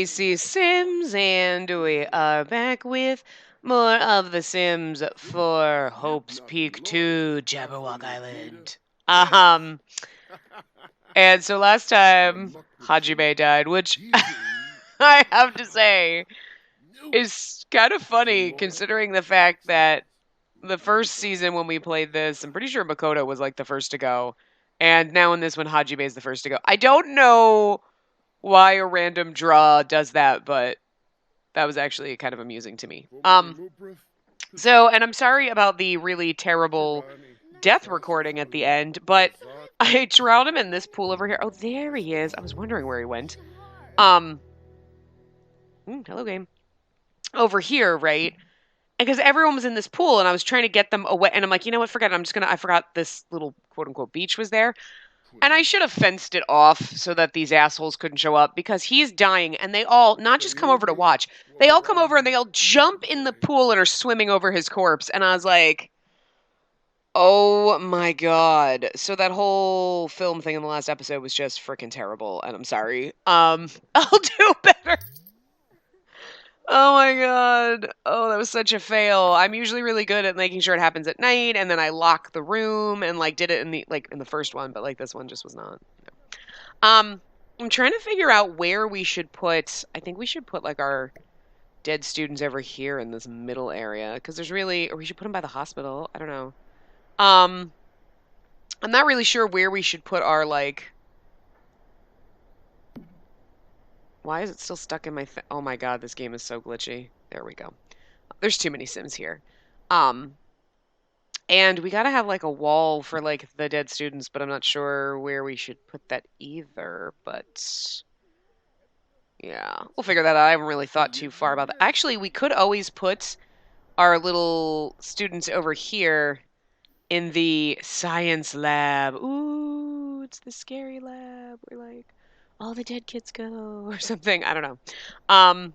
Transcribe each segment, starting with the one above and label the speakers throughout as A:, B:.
A: Stacy Sims, and we are back with more of The Sims for Hope's Peak 2, Jabberwock Island. And so last time, Hajime died, which I have to say is kind of funny considering the fact that the first season when we played this, I'm pretty sure Makoto was like the first to go. And now in this one, Hajime is the first to go. I don't know why a random draw does that, but that was actually kind of amusing to me. And I'm sorry about the really terrible death recording at the end, but I drowned him in this pool over here. Oh, there he is. I was wondering where he went. Hello, game. Over here, right? Because everyone was in this pool, and I was trying to get them away. And I'm like, you know what? Forget it. I forgot this little quote unquote beach was there. And I should have fenced it off so that these assholes couldn't show up because he's dying and they all not just come over to watch. They all come over and they all jump in the pool and are swimming over his corpse. And I was like, oh my God. So that whole film thing in the last episode was just freaking terrible. And I'm sorry. I'll do better. Oh my God. Oh, that was such a fail. I'm usually really good at making sure it happens at night, and then I lock the room and did it in the first one, but this one just was not. No. I'm trying to figure out where we should put. I think we should put our dead students over here in this middle area because or we should put them by the hospital. I don't know. I'm not really sure where we should put our Why is it still stuck in my oh my God, this game is so glitchy. There we go. There's too many Sims here. And we gotta have a wall for the dead students, but I'm not sure where we should put that either. But yeah, we'll figure that out. I haven't really thought too far about that. Actually, we could always put our little students over here in the science lab. Ooh, it's the scary lab where all the dead kids go or something. I don't know. I'm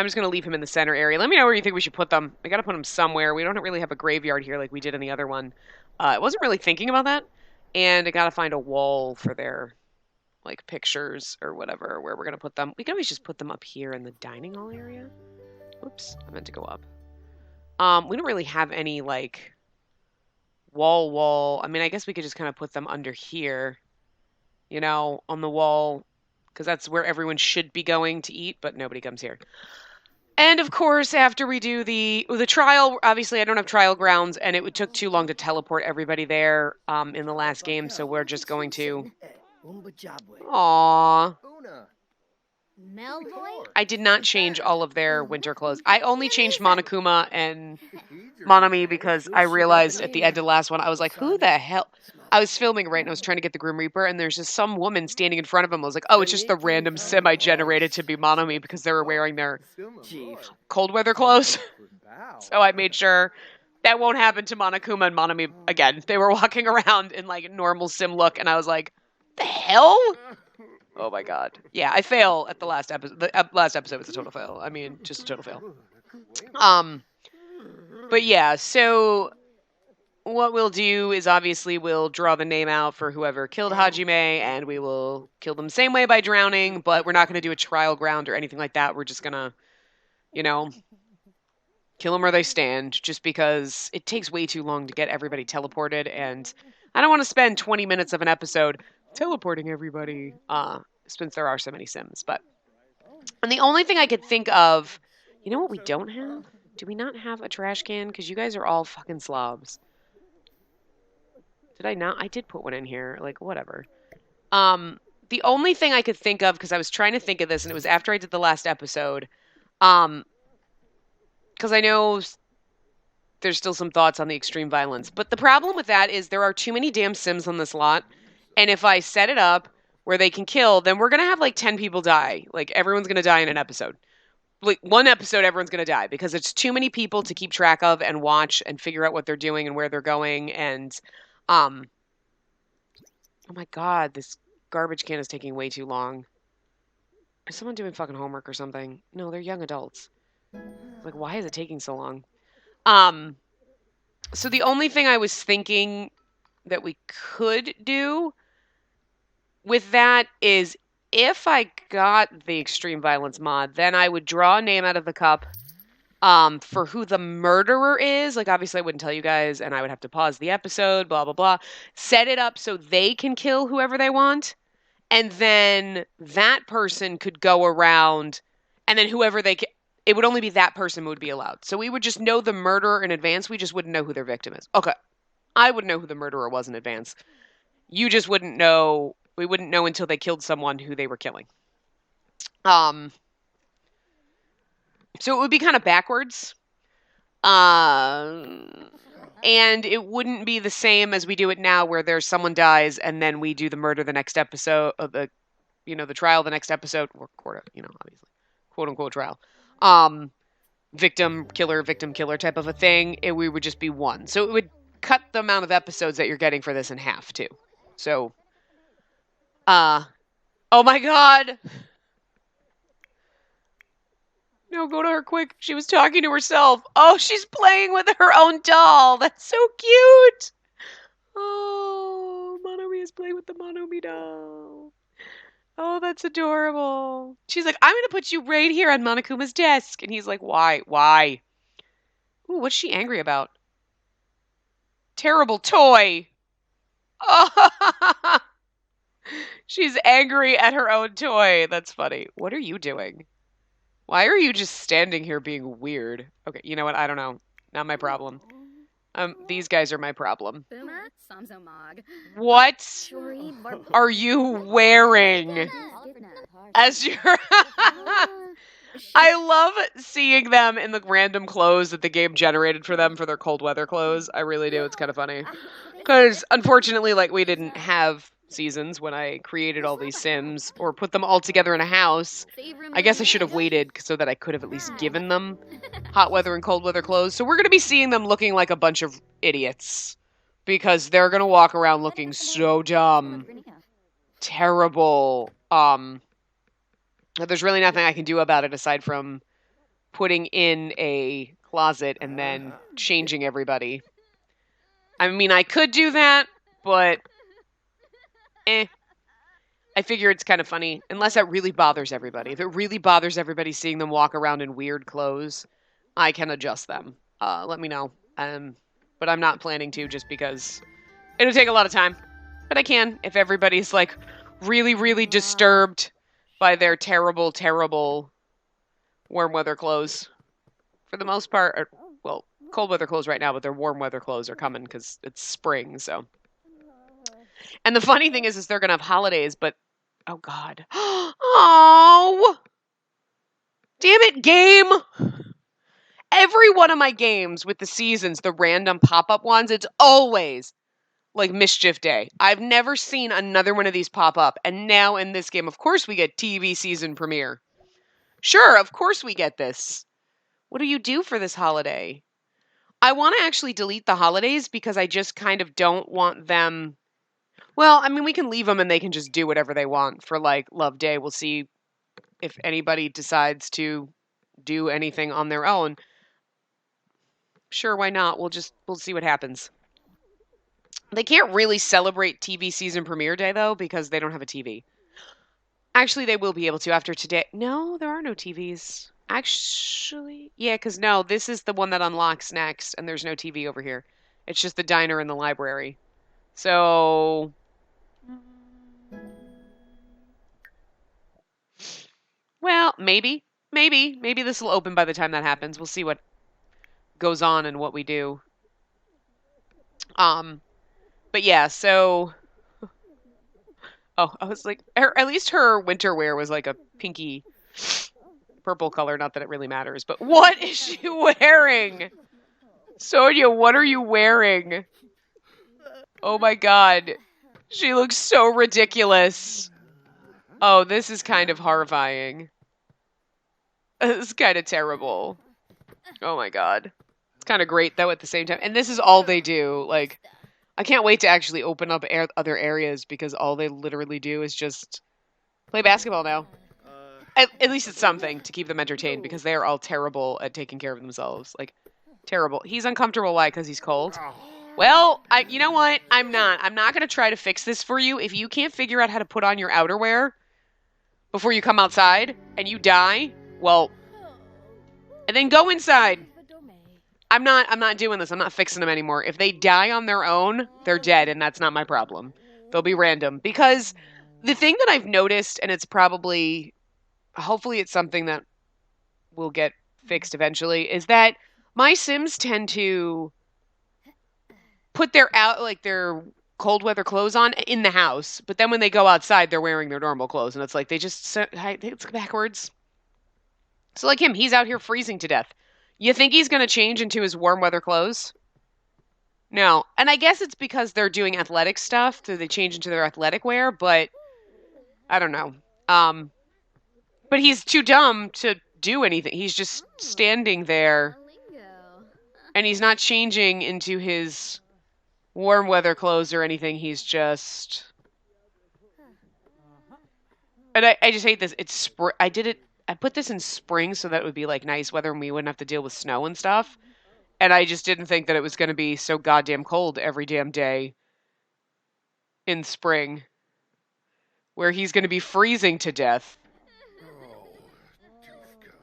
A: just going to leave him in the center area. Let me know where you think we should put them. I got to put them somewhere. We don't really have a graveyard here like we did in the other one. I wasn't really thinking about that. And I got to find a wall for their pictures or whatever where we're going to put them. We can always just put them up here in the dining hall area. Oops, I meant to go up. We don't really have any wall. I mean, I guess we could just kind of put them under here. On the wall, because that's where everyone should be going to eat, but nobody comes here. And of course, after we do the trial, obviously I don't have trial grounds, and it took too long to teleport everybody there in the last game, so we're just going to... Aww. I did not change all of their winter clothes. I only changed Monokuma and Monami because I realized at the end of the last one, I was like, who the hell... I was filming right and I was trying to get the Grim Reaper and there's just some woman standing in front of him. I was like, oh, it's just the random sim I generated to be Monami because they were wearing their cold weather clothes. So I made sure that won't happen to Monokuma and Monami again. They were walking around in normal sim look and I was like, the hell? Oh my God. Yeah, I fail at the last episode. The last episode was a total fail. I mean, just a total fail. But yeah, so... what we'll do is obviously we'll draw the name out for whoever killed Hajime, and we will kill them the same way by drowning, but we're not going to do a trial ground or anything like that. We're just going to, kill them where they stand, just because it takes way too long to get everybody teleported, and I don't want to spend 20 minutes of an episode teleporting everybody, since there are so many Sims. And the only thing I could think of, you know what we don't have? Do we not have a trash can? Because you guys are all fucking slobs. Did I not? I did put one in here. Whatever. The only thing I could think of, because I was trying to think of this, and it was after I did the last episode, because I know there's still some thoughts on the extreme violence. But the problem with that is there are too many damn Sims on this lot, and if I set it up where they can kill, then we're going to have 10 people die. Everyone's going to die in an episode. One episode, everyone's going to die, because it's too many people to keep track of and watch and figure out what they're doing and where they're going, and... oh my God, this garbage can is taking way too long. Is someone doing fucking homework or something? No, they're young adults. Why is it taking so long? So the only thing I was thinking that we could do with that is if I got the extreme violence mod, then I would draw a name out of the cup for who the murderer is. Like, obviously, I wouldn't tell you guys, and I would have to pause the episode, blah, blah, blah. Set it up so they can kill whoever they want. And then that person could go around, and then whoever it would only be that person who would be allowed. So we would just know the murderer in advance. We just wouldn't know who their victim is. Okay. I would know who the murderer was in advance. You just wouldn't know. We wouldn't know until they killed someone who they were killing. So it would be kind of backwards. And it wouldn't be the same as we do it now, where there's someone dies and then we do the murder the next episode of the trial the next episode, or obviously, quote unquote trial. Victim killer type of a thing. We would just be one. So it would cut the amount of episodes that you're getting for this in half too. So, oh my God. No, go to her quick. She was talking to herself. Oh, she's playing with her own doll. That's so cute. Oh, Monomi is playing with the Monomi doll. Oh, that's adorable. She's like, I'm going to put you right here on Monokuma's desk. And he's like, why? Why? Ooh, what's she angry about? Terrible toy. Oh, she's angry at her own toy. That's funny. What are you doing? Why are you just standing here being weird? Okay, you know what? I don't know. Not my problem. These guys are my problem. What are you wearing as your... I love seeing them in the random clothes that the game generated for them for their cold weather clothes. I really do. It's kind of funny. Because, unfortunately, like, we didn't have seasons when I created all these Sims or put them all together in a house. I guess I should have waited so that I could have at least given them hot weather and cold weather clothes. So we're going to be seeing them looking like a bunch of idiots because they're going to walk around looking so dumb. Terrible. There's really nothing I can do about it aside from putting in a closet and then changing everybody. I mean, I could do that, but I figure it's kind of funny, unless that really bothers everybody. If it really bothers everybody seeing them walk around in weird clothes, I can adjust them. Let me know. But I'm not planning to, just because it'll take a lot of time. But I can, if everybody's, like, really, really disturbed by their terrible, terrible warm weather clothes. For the most part, well, cold weather clothes right now, but their warm weather clothes are coming because it's spring, so. And the funny thing is they're going to have holidays, but, oh God. Oh! Damn it, game! Every one of my games with the seasons, the random pop-up ones, it's always like Mischief Day. I've never seen another one of these pop up. And now in this game, of course we get TV season premiere. Sure, of course we get this. What do you do for this holiday? I want to actually delete the holidays because I just kind of don't want them... Well, I mean, we can leave them and they can just do whatever they want for, like, Love Day. We'll see if anybody decides to do anything on their own. Sure, why not? We'll see what happens. They can't really celebrate TV season premiere day, though, because they don't have a TV. Actually, they will be able to after today. No, there are no TVs. Actually, yeah, because no, this is the one that unlocks next, and there's no TV over here. It's just the diner and the library. So... Well, maybe. Maybe this will open by the time that happens. We'll see what goes on and what we do. But yeah, so... Oh, I was like... At least her winter wear was like a pinky purple color. Not that it really matters, but what is she wearing? Sonia, what are you wearing? Oh my God. She looks so ridiculous. Oh, this is kind of horrifying. This is kind of terrible. Oh my God. It's kind of great, though, at the same time. And this is all they do. Like, I can't wait to actually open up other areas because all they literally do is just play basketball now. At least it's something to keep them entertained because they are all terrible at taking care of themselves. Like, terrible. He's uncomfortable. Why? Because he's cold? Well, you know what? I'm not going to try to fix this for you. If you can't figure out how to put on your outerwear, before you come outside and you die, well, and then go inside. I'm not doing this. I'm not fixing them anymore. If they die on their own, they're dead, and that's not my problem. They'll be random. Because the thing that I've noticed, and it's probably, hopefully it's something that will get fixed eventually, is that my Sims tend to put their cold weather clothes on in the house, but then when they go outside, they're wearing their normal clothes, and it's like it's backwards. So like him, he's out here freezing to death. You think he's going to change into his warm weather clothes? No. And I guess it's because they're doing athletic stuff, so they change into their athletic wear, but I don't know. But he's too dumb to do anything. He's just standing there, and he's not changing into his warm weather clothes or anything. He's just... And I just hate this. It's I put this in spring so that it would be like nice weather and we wouldn't have to deal with snow and stuff. And I just didn't think that it was going to be so goddamn cold every damn day in spring, where he's going to be freezing to death.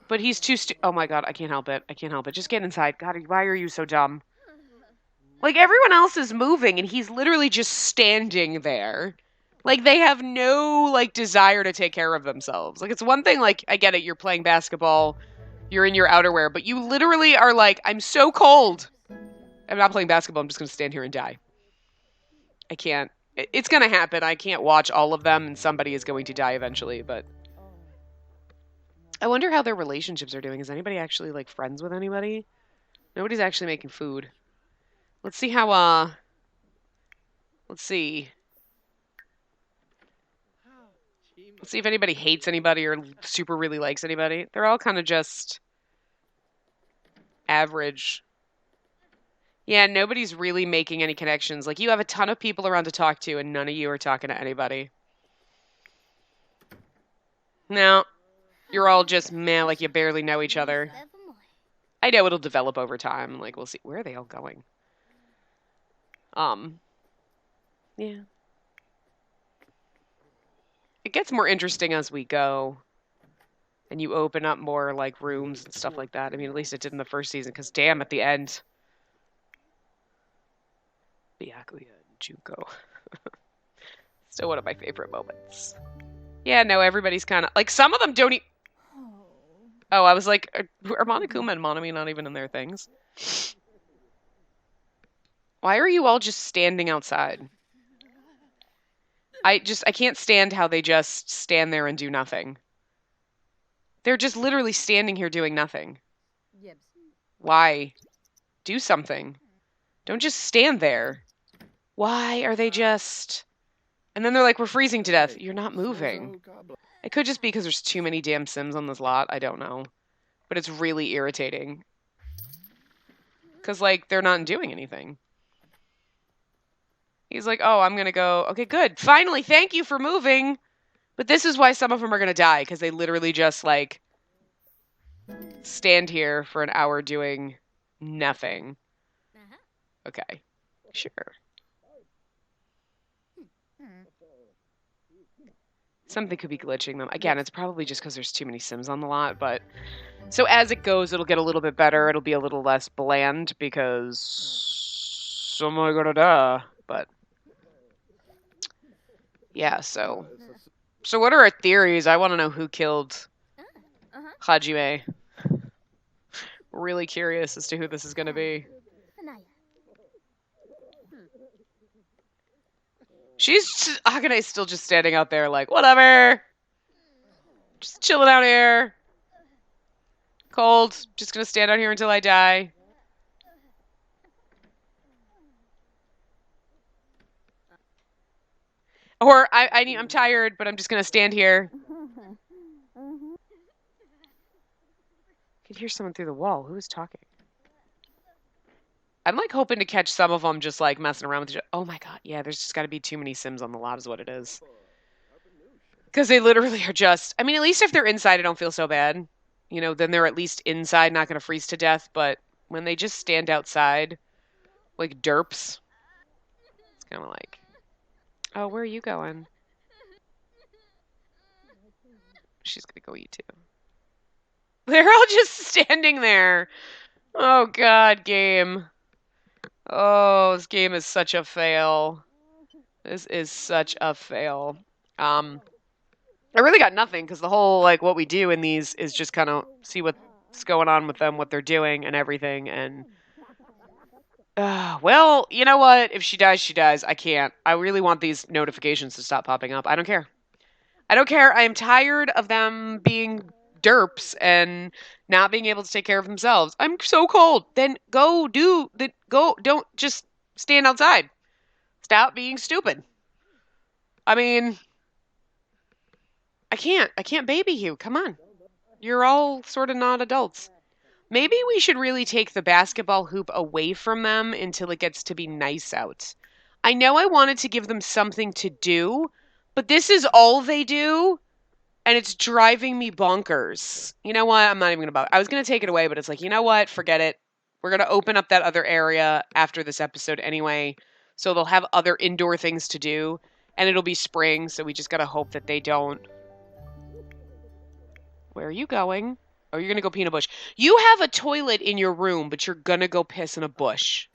A: But he's too oh my god, I can't help it. I can't help it. Just get inside. God, why are you so dumb? Like, everyone else is moving, and he's literally just standing there. Like, they have no, like, desire to take care of themselves. Like, it's one thing, like, I get it, you're playing basketball, you're in your outerwear, but you literally are like, I'm so cold. I'm not playing basketball, I'm just going to stand here and die. I can't. It's going to happen. I can't watch all of them, and somebody is going to die eventually, but... I wonder how their relationships are doing. Is anybody actually, like, friends with anybody? Nobody's actually making food. Let's see how, let's see. Let's see if anybody hates anybody or super really likes anybody. They're all kind of just average. Yeah, nobody's really making any connections. Like, you have a ton of people around to talk to, and none of you are talking to anybody. No. You're all just meh, like you barely know each other. I know it'll develop over time. Like, we'll see. Where are they all going? Yeah. It gets more interesting as we go. And you open up more, like, rooms and stuff like that. I mean, at least it did in the first season, because damn, at the end. Byakuya and Junko. Still one of my favorite moments. Yeah, no, everybody's kind of... Like, some of them don't even... Oh, I was like, are Monokuma and Monami not even in their things? Why are you all just standing outside? I can't stand how they just stand there and do nothing. They're just literally standing here doing nothing. Why? Do something. Don't just stand there. Why are they just... And then they're like, we're freezing to death. You're not moving. It could just be because there's too many damn Sims on this lot. I don't know. But it's really irritating. Because, like, they're not doing anything. He's like, oh, I'm going to go. Okay, good. Finally, thank you for moving. But this is why some of them are going to die. Because they literally just, like, stand here for an hour doing nothing. Okay. Sure. Something could be glitching them. Again, it's probably just because there's too many Sims on the lot, but... So as it goes, it'll get a little bit better. It'll be a little less bland, because... Somebody gonna die. But... Yeah, so... So what are our theories? I want to know who killed... Hajime. Really curious as to who this is gonna be. Akane's still just standing out there like, whatever. Just chilling out here. Cold. Just gonna stand out here until I die. Or, I'm tired, but I'm just gonna stand here. I could hear someone through the wall. Who is talking? I'm, like, hoping to catch some of them just, like, messing around with each other. Oh my god, yeah, there's just gotta be too many Sims on the lot is what it is. Because they literally are just... I mean, at least if they're inside, I don't feel so bad. You know, then they're at least inside, not gonna freeze to death. But when they just stand outside, like derps, it's kind of like... Oh, where are you going? she's gonna go eat too. They're all just standing there. Oh God, game. Oh, this game is such a fail. This is such a fail. I really got nothing because the whole like what we do in these is just kind of see what's going on with them, what they're doing, and everything. And well, you know what? If she dies, she dies. I can't. I really want these notifications to stop popping up. I don't care. I don't care. I am tired of them being derps and not being able to take care of themselves. I'm so cold. Then go do the go. Don't just stand outside. Stop being stupid. I mean, I can't. I can't baby you. Come on. You're all sort of not adults. Maybe we should really take the basketball hoop away from them until it gets to be nice out. I know I wanted to give them something to do, but this is all they do, and it's driving me bonkers. You know what? I'm not even going to I was going to take it away, but it's like, you know what? Forget it. We're going to open up that other area after this episode anyway, so they'll have other indoor things to do, and it'll be spring, so we just got to hope that they don't. Where are you going? Oh, you're going to go pee in a bush. You have a toilet in your room, but you're going to go piss in a bush.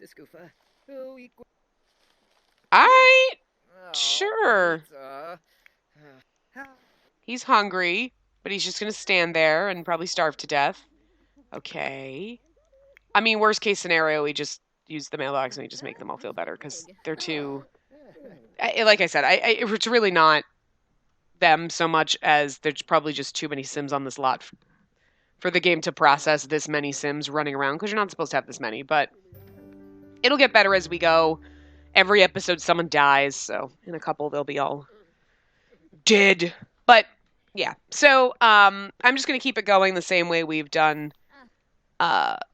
A: I sure. He's hungry, but he's just going to stand there and probably starve to death. Okay. I mean, worst case scenario, we just use the mailbox and we just make them all feel better because they're too... like I said, it's really not them so much as there's probably just too many Sims on this lot for the game to process this many Sims running around, because you're not supposed to have this many, but it'll get better as we go. Every episode someone dies, so in a couple they'll be all dead. But yeah, so I'm just going to keep it going the same way we've done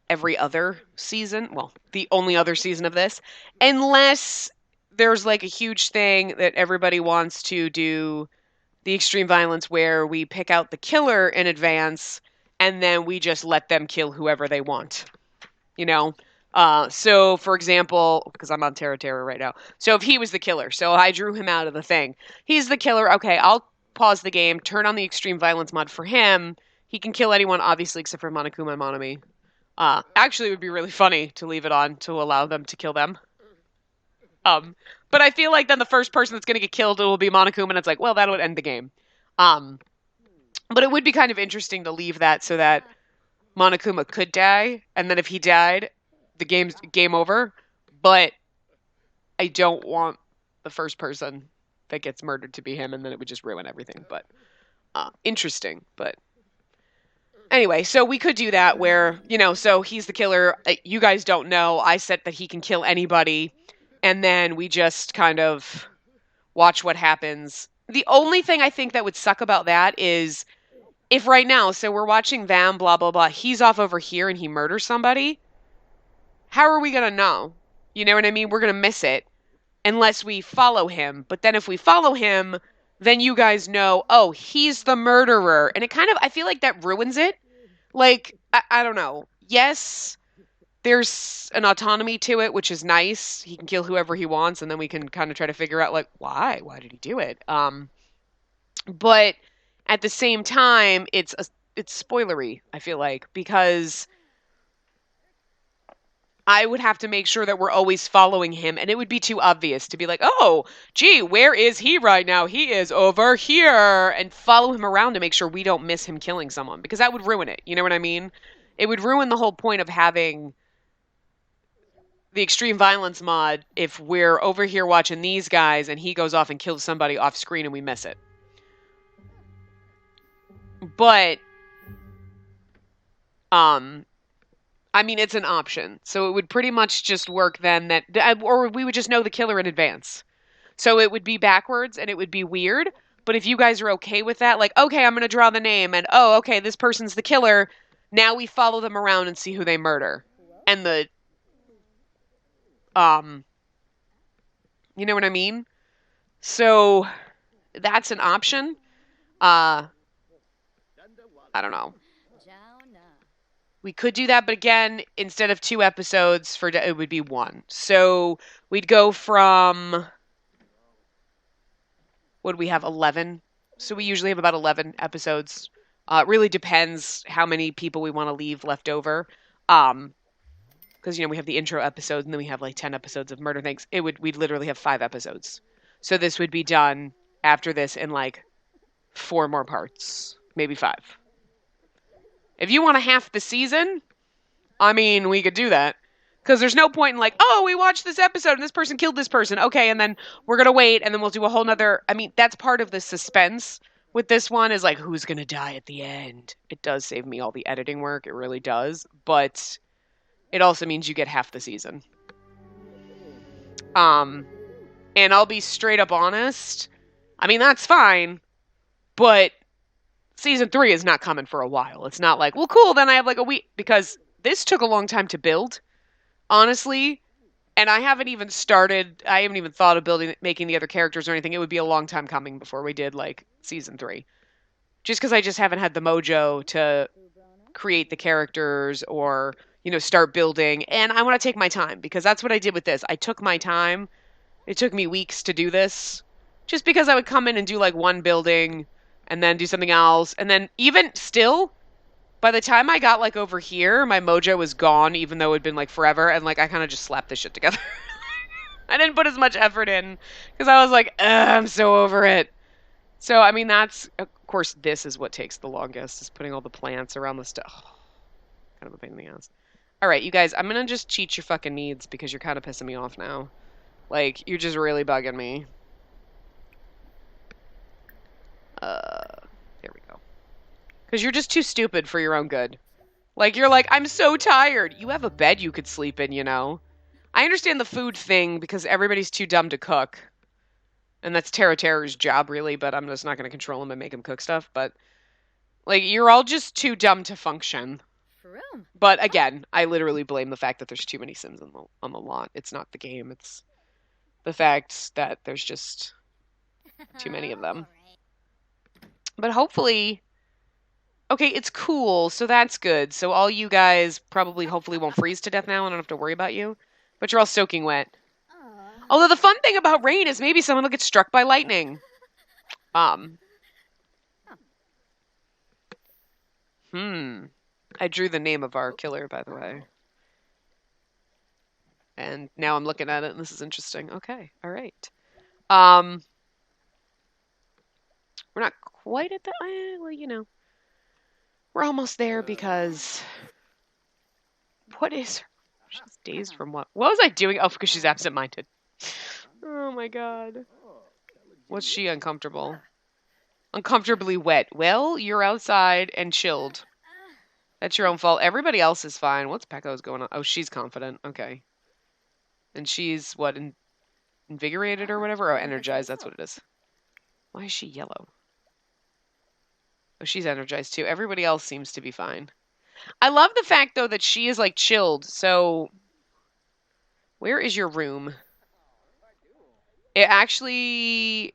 A: every other season. Well, the only other season of this, unless there's like a huge thing that everybody wants to do, the extreme violence where we pick out the killer in advance and then we just let them kill whoever they want, you know? So for example, because I'm on Terra right now. So if he was the killer, so I drew him out of the thing. He's the killer. Okay, I'll pause the game, turn on the extreme violence mod for him. He can kill anyone, obviously, except for Monokuma and Monami. Actually, it would be really funny to leave it on to allow them to kill them. But I feel like then the first person that's going to get killed will be Monokuma, and it's like, well, that would end the game. But it would be kind of interesting to leave that so that Monokuma could die, and then if he died, the game's game over. But I don't want the first person that gets murdered to be him, and then it would just ruin everything. But interesting. But anyway, so we could do that where, you know, so he's the killer. You guys don't know. I said that he can kill anybody, and then we just kind of watch what happens. The only thing I think that would suck about that is if right now, so we're watching Vam, blah, blah, blah, he's off over here and he murders somebody, how are we going to know? You know what I mean? We're going to miss it unless we follow him. But then if we follow him, then you guys know, oh, he's the murderer. And it kind of, I feel like that ruins it. Like, I don't know. Yes, there's an autonomy to it, which is nice. He can kill whoever he wants, and then we can kind of try to figure out, like, why? Why did he do it? But at the same time, it's spoilery, I feel like, because I would have to make sure that we're always following him, and it would be too obvious to be like, oh, gee, where is he right now? He is over here, and follow him around to make sure we don't miss him killing someone, because that would ruin it. You know what I mean? It would ruin the whole point of having the extreme violence mod if we're over here watching these guys and he goes off and kills somebody off screen and we miss it. But, I mean, it's an option. So it would pretty much just work then that, or we would just know the killer in advance. So it would be backwards and it would be weird. But if you guys are okay with that, like, okay, I'm going to draw the name and, oh, okay, this person's the killer. Now we follow them around and see who they murder. And the, you know what I mean? So that's an option. I don't know. We could do that, but again, instead of 2 episodes, it would be 1. So we'd go from, what do we have, 11 So we usually have about 11 episodes. It really depends how many people we want to leave left over. Because we have the intro episode and then we have like 10 episodes of Murder Things. We'd literally have 5 episodes. So this would be done after this in like 4 more parts, maybe 5. If you want a half the season, I mean, we could do that. Because there's no point in like, oh, we watched this episode and this person killed this person. Okay, and then we're going to wait and then we'll do a whole nother. I mean, that's part of the suspense with this one is like, who's going to die at the end? It does save me all the editing work. It really does. But it also means you get half the season. And I'll be straight up honest. I mean, that's fine. But season 3 is not coming for a while. It's not like, well, cool, then I have like a week. Because this took a long time to build. Honestly, and I haven't even thought of making the other characters or anything. It would be a long time coming before we did like season 3. Just because I just haven't had the mojo to create the characters or, start building. And I want to take my time because that's what I did with this. I took my time. It took me weeks to do this just because I would come in and do like one building and then do something else. And then even still, by the time I got like over here, my mojo was gone, even though it had been like forever. And like I kind of just slapped this shit together. I didn't put as much effort in because I was like, I'm so over it. So I mean, of course, this is what takes the longest, is putting all the plants around the stuff. Oh, kind of a pain in the ass. All right, you guys, I'm gonna just cheat your fucking needs because you're kind of pissing me off now. Like you're just really bugging me. There we go. Because you're just too stupid for your own good. Like, you're like, I'm so tired. You have a bed you could sleep in, I understand the food thing because everybody's too dumb to cook. And that's Terra's job, really, but I'm just not going to control him and make him cook stuff. But, like, you're all just too dumb to function. But, again, I literally blame the fact that there's too many Sims on the lot. It's not the game. It's the fact that there's just too many of them. But hopefully... Okay, it's cool, so that's good. So all you guys hopefully won't freeze to death now. I don't have to worry about you. But you're all soaking wet. Although the fun thing about rain is maybe someone will get struck by lightning. I drew the name of our killer, by the way. And now I'm looking at it, and this is interesting. Okay, all right. We're not quite at the... well, we're almost there because... What is her? She's dazed from what? What was I doing? Oh, because she's absent-minded. Oh my god. What's she uncomfortable? Uncomfortably wet. Well, you're outside and chilled. That's your own fault. Everybody else is fine. What's Pecco's going on? Oh, she's confident. Okay. And she's, what, invigorated or whatever? Oh, energized. That's what it is. Why is she yellow? Oh, she's energized too. Everybody else seems to be fine. I love the fact, though, that she is, like, chilled. So, where is your room? It actually...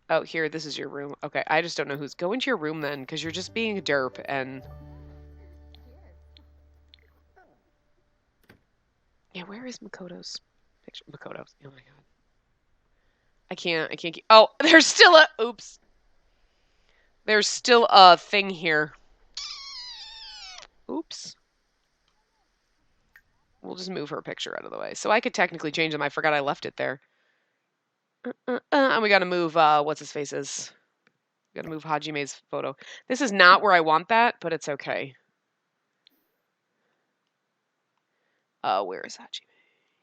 A: Oh, here, this is your room. Okay, I just don't know who's... Go into your room, then, because you're just being a derp, and... Yeah, where is Makoto's picture? Makoto's. Oh, my God. I can't keep... Oh, there's still a... Oops. There's still a thing here. Oops. We'll just move her picture out of the way. So I could technically change them. I forgot I left it there. And we gotta move, what's-his-face's. We gotta move Hajime's photo. This is not where I want that, but it's okay. Where is Hajime?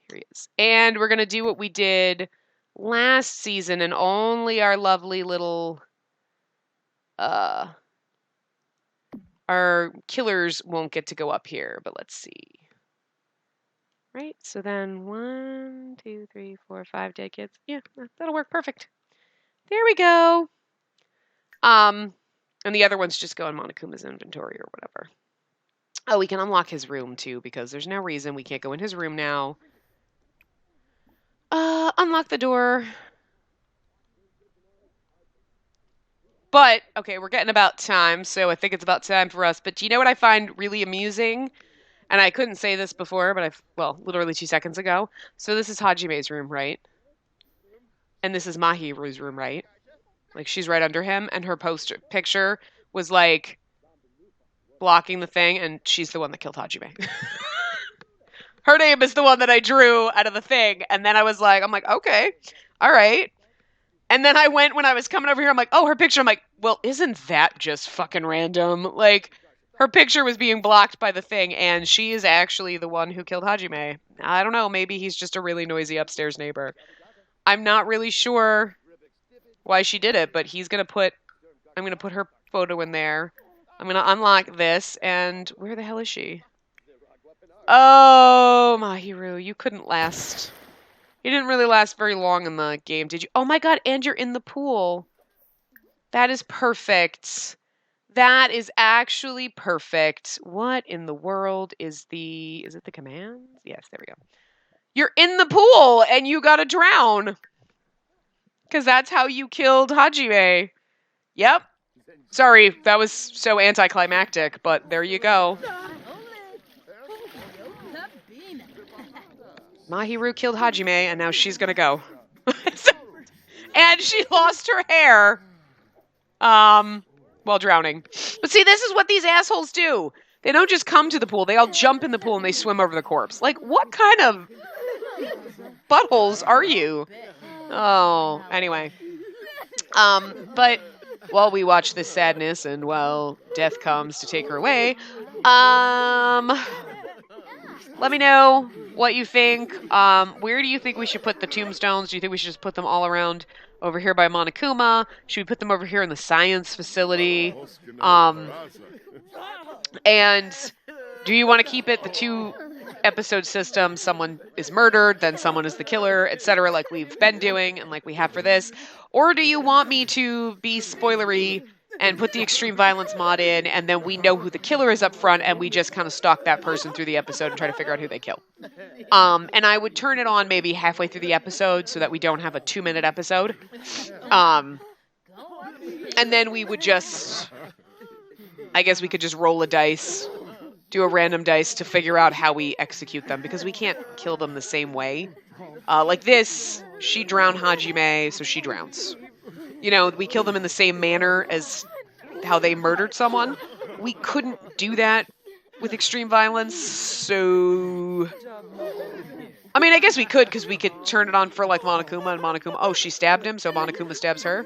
A: Here he is. And we're gonna do what we did last season, and only our lovely little... our killers won't get to go up here, but let's see. Right, so then 1, 2, 3, 4, 5 dead kids. Yeah, that'll work perfect. There we go. And the other ones just go in Monokuma's inventory or whatever. Oh, we can unlock his room too, because there's no reason we can't go in his room now. Unlock the door. But, okay, we're getting about time, so I think it's about time for us. But do you know what I find really amusing? And I couldn't say this before, but literally 2 seconds ago. So this is Hajime's room, right? And this is Mahiru's room, right? Like, she's right under him, and her picture was, like, blocking the thing, and she's the one that killed Hajime. Her name is the one that I drew out of the thing, and then I'm like, okay, all right. And then I went, when I was coming over here, I'm like, oh, her picture. I'm like, well, isn't that just fucking random? Like, her picture was being blocked by the thing, and she is actually the one who killed Hajime. I don't know, maybe he's just a really noisy upstairs neighbor. I'm not really sure why she did it, but I'm gonna put her photo in there. I'm gonna unlock this, and where the hell is she? Oh, Mahiru, you couldn't last. You didn't really last very long in the game, did you? Oh my god, and you're in the pool. That is perfect. That is actually perfect. What in the world is it the commands? Yes, there we go. You're in the pool, and you gotta drown. Because that's how you killed Hajime. Yep. Sorry, that was so anticlimactic, but there you go. Mahiru killed Hajime, and now she's gonna go. And she lost her hair. While drowning. But see, this is what these assholes do. They don't just come to the pool, they all jump in the pool and they swim over the corpse. Like, what kind of buttholes are you? Oh, anyway. But while we watch this sadness and while death comes to take her away, let me know what you think. Where do you think we should put the tombstones? Do you think we should just put them all around over here by Monokuma? Should we put them over here in the science facility? And do you want to keep it the 2-episode system? Someone is murdered, then someone is the killer, etc., like we've been doing and like we have for this? Or do you want me to be spoilery and put the extreme violence mod in, and then we know who the killer is up front, and we just kind of stalk that person through the episode and try to figure out who they kill? And I would turn it on maybe halfway through the episode so that we don't have a 2-minute episode. And then we would I guess we could just roll a dice, do a random dice to figure out how we execute them, because we can't kill them the same way. Like this, she drowned Hajime, so she drowns. You know, we kill them in the same manner as how they murdered someone. We couldn't do that with extreme violence, so... I mean, I guess we could, because we could turn it on for, like, Monokuma, and Monokuma... Oh, she stabbed him, so Monokuma stabs her?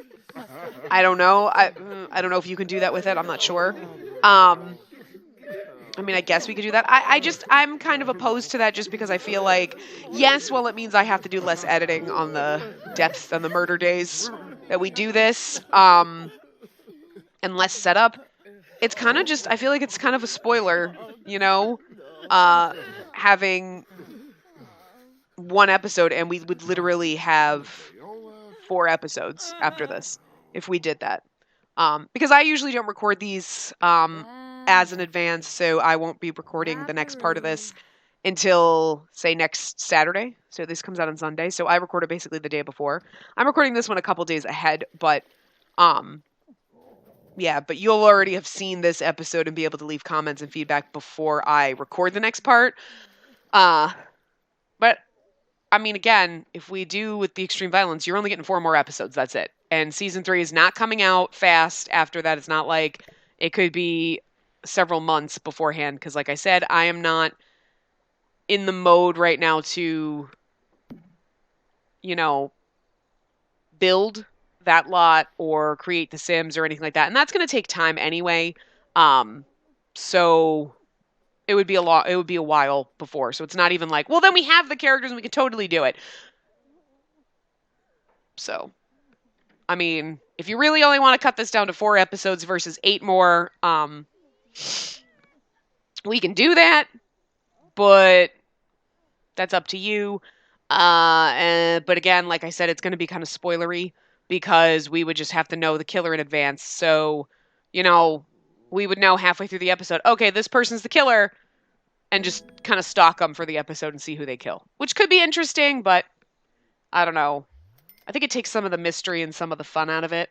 A: I don't know. I don't know if you can do that with it. I'm not sure. I mean, I guess we could do that. I'm kind of opposed to that just because I feel like, yes, well, it means I have to do less editing on the deaths and the murder days that we do this, and less setup. It's kind of just, I feel like it's kind of a spoiler, you know, having one episode, and we would literally have 4 episodes after this if we did that. Because I usually don't record these as in advance, so I won't be recording the next part of this until, say, next Saturday. So this comes out on Sunday, so I record it basically the day before. I'm recording this one a couple days ahead, but yeah, but you'll already have seen this episode and be able to leave comments and feedback before I record the next part. But I mean, again, if we do with the extreme violence, you're only getting 4 more episodes. That's it. And season 3 is not coming out fast after that. It's not like it could be several months beforehand. Because like I said, I am not in the mode right now to, you know, build that lot or create the Sims or anything like that. And that's going to take time anyway. So it would be a while before. So it's not even like, well, then we have the characters and we could totally do it. So, I mean, if you really only want to cut this down to 4 episodes versus 8 more, we can do that, but that's up to you. But again, like I said, it's going to be kind of spoilery because we would just have to know the killer in advance. So, you know, we would know halfway through the episode, okay, this person's the killer, and just kind of stalk them for the episode and see who they kill, which could be interesting, but I don't know. I think it takes some of the mystery and some of the fun out of it.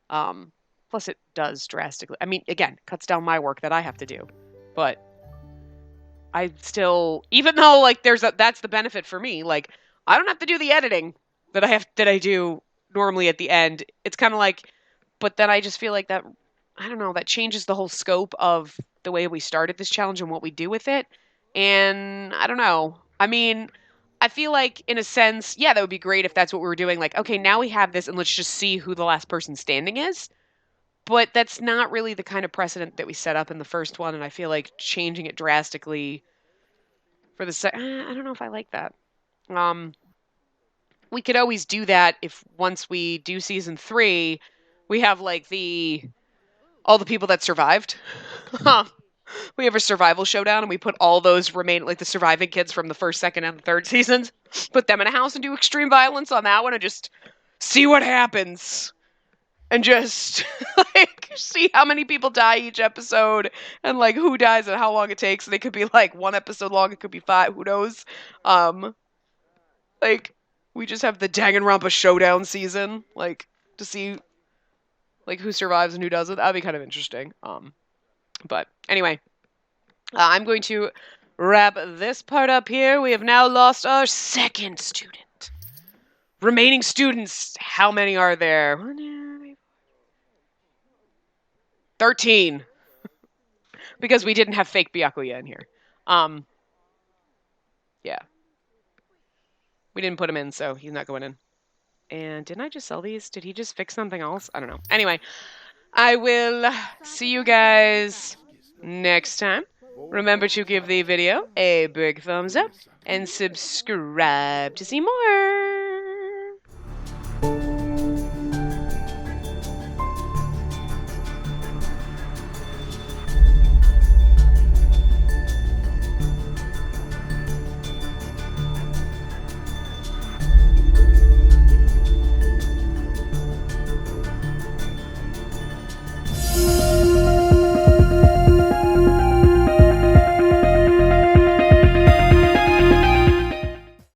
A: Plus it does drastically. I mean, again, cuts down my work that I have to do, but I still, even though like that's the benefit for me, like I don't have to do the editing. that I do normally at the end. It's kind of like, but then I just feel like that, I don't know, that changes the whole scope of the way we started this challenge and what we do with it. And I don't know. I mean, I feel like in a sense, yeah, that would be great if that's what we were doing. Like, okay, now we have this and let's just see who the last person standing is. But that's not really the kind of precedent that we set up in the first one, and I feel like changing it drastically for the I don't know if I like that. Um, we could always do that if once we do season 3, we have like all the people that survived. We have a survival showdown, and we put all those like the surviving kids from the first, second, and third seasons, put them in a house and do extreme violence on that one, and just see what happens. And just like see how many people die each episode and like who dies and how long it takes. And it could be like 1 episode long, it could be 5, who knows. Like we just have the Danganronpa showdown season, like to see like who survives and who doesn't. That'd be kind of interesting. But anyway, I'm going to wrap this part up here. We have now lost our second student. Remaining students, how many are there? 13. Because we didn't have fake Byakuya in here. Yeah. We didn't put him in, so he's not going in. And didn't I just sell these? Did he just fix something else? I don't know. Anyway, I will see you guys next time. Remember to give the video a big thumbs up and subscribe to see more.